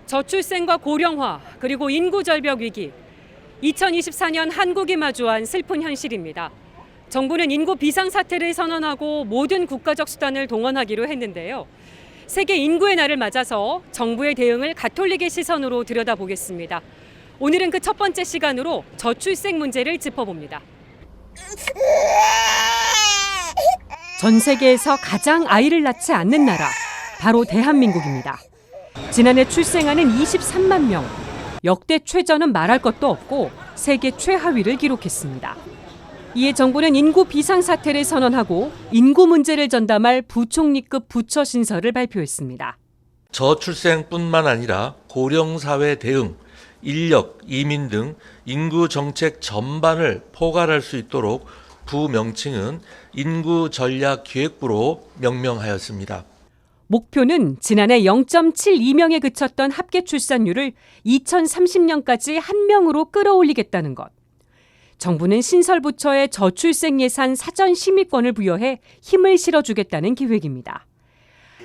저출생과 고령화, 그리고 인구 절벽 위기. 2024년 한국이 마주한 슬픈 현실입니다. 정부는 인구 비상사태를 선언하고 모든 국가적 수단을 동원하기로 했는데요. 세계 인구의 날을 맞아서 정부의 대응을 가톨릭의 시선으로 들여다보겠습니다. 오늘은 그 첫 번째 시간으로 저출생 문제를 짚어봅니다. 전 세계에서 가장 아이를 낳지 않는 나라, 바로 대한민국입니다. 지난해 출생아는 23만 명, 역대 최저는 말할 것도 없고 세계 최하위를 기록했습니다. 이에 정부는 인구 비상사태를 선언하고 인구 문제를 전담할 부총리급 부처 신설을 발표했습니다. 저출생뿐만 아니라 고령사회 대응, 인력, 이민 등 인구 정책 전반을 포괄할 수 있도록 부명칭은 인구전략기획부로 명명하였습니다. 목표는 지난해 0.72명에 그쳤던 합계 출산율을 2030년까지 1명으로 끌어올리겠다는 것. 정부는 신설부처에 저출생 예산 사전 심의권을 부여해 힘을 실어주겠다는 계획입니다.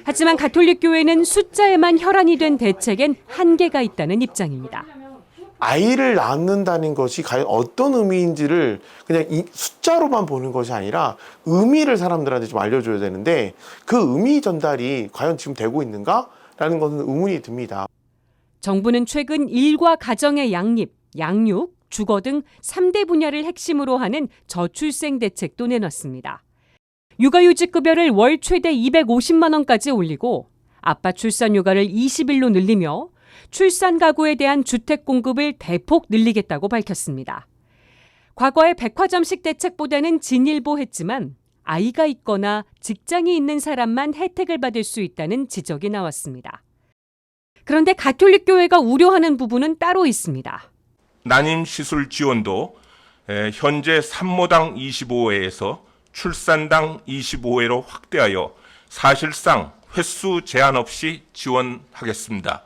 하지만 가톨릭교회는 숫자에만 혈안이 된 대책엔 한계가 있다는 입장입니다. 아이를 낳는다는 것이 과연 어떤 의미인지를 그냥 이 숫자로만 보는 것이 아니라 의미를 사람들한테 좀 알려줘야 되는데 그 의미 전달이 과연 지금 되고 있는가라는 것은 의문이 듭니다. 정부는 최근 일과 가정의 양립, 양육, 주거 등 3대 분야를 핵심으로 하는 저출생 대책도 내놨습니다. 육아휴직급여를 월 최대 250만 원까지 올리고 아빠 출산휴가를 20일로 늘리며 출산 가구에 대한 주택 공급을 대폭 늘리겠다고 밝혔습니다. 과거의 백화점식 대책보다는 진일보했지만 아이가 있거나 직장이 있는 사람만 혜택을 받을 수 있다는 지적이 나왔습니다. 그런데 가톨릭교회가 우려하는 부분은 따로 있습니다. 난임 시술 지원도 현재 산모당 25회에서 출산당 25회로 확대하여 사실상 횟수 제한 없이 지원하겠습니다.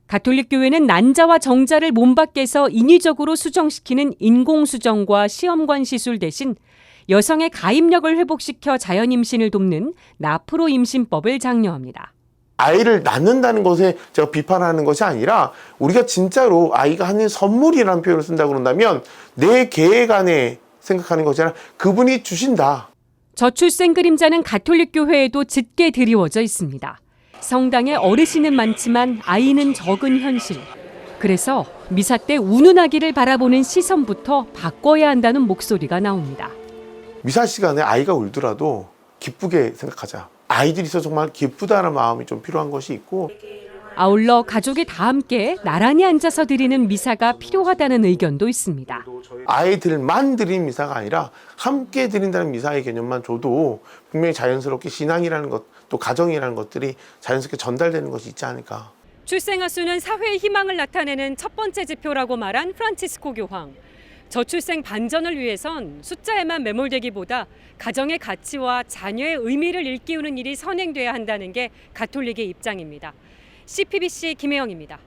가톨릭교회는 난자와 정자를 몸 밖에서 인위적으로 수정시키는 인공수정과 시험관 시술 대신 여성의 가입력을 회복시켜 자연 임신을 돕는 나프로 임신법을 장려합니다. 아이를 낳는다는 것에 제가 비판하는 것이 아니라 우리가 진짜로 아이가 하는 선물이라는 표현을 쓴다고 그런다면 내 계획 안에 생각하는 것이 아니라 그분이 주신다. 저출생 그림자는 가톨릭교회에도 짙게 드리워져 있습니다. 성당에 어르신은 많지만 아이는 적은 현실. 그래서 미사 때 우는 아기를 바라보는 시선부터 바꿔야 한다는 목소리가 나옵니다. 미사 시간에 아이가 울더라도 기쁘게 생각하자. 아이들이 있어서 정말 기쁘다는 마음이 좀 필요한 것이 있고 아울러 가족이 다 함께 나란히 앉아서 드리는 미사가 필요하다는 의견도 있습니다. 아이들만 드리는 미사가 아니라 함께 드린다는 미사의 개념만 줘도 분명히 자연스럽게 신앙이라는 것, 또 가정이라는 것들이 자연스럽게 전달되는 것이 있지 않을까. 출생아 수는 사회의 희망을 나타내는 첫 번째 지표라고 말한 프란치스코 교황. 저출생 반전을 위해선 숫자에만 매몰되기보다 가정의 가치와 자녀의 의미를 일깨우는 일이 선행돼야 한다는 게 가톨릭의 입장입니다. CPBC 김혜영입니다.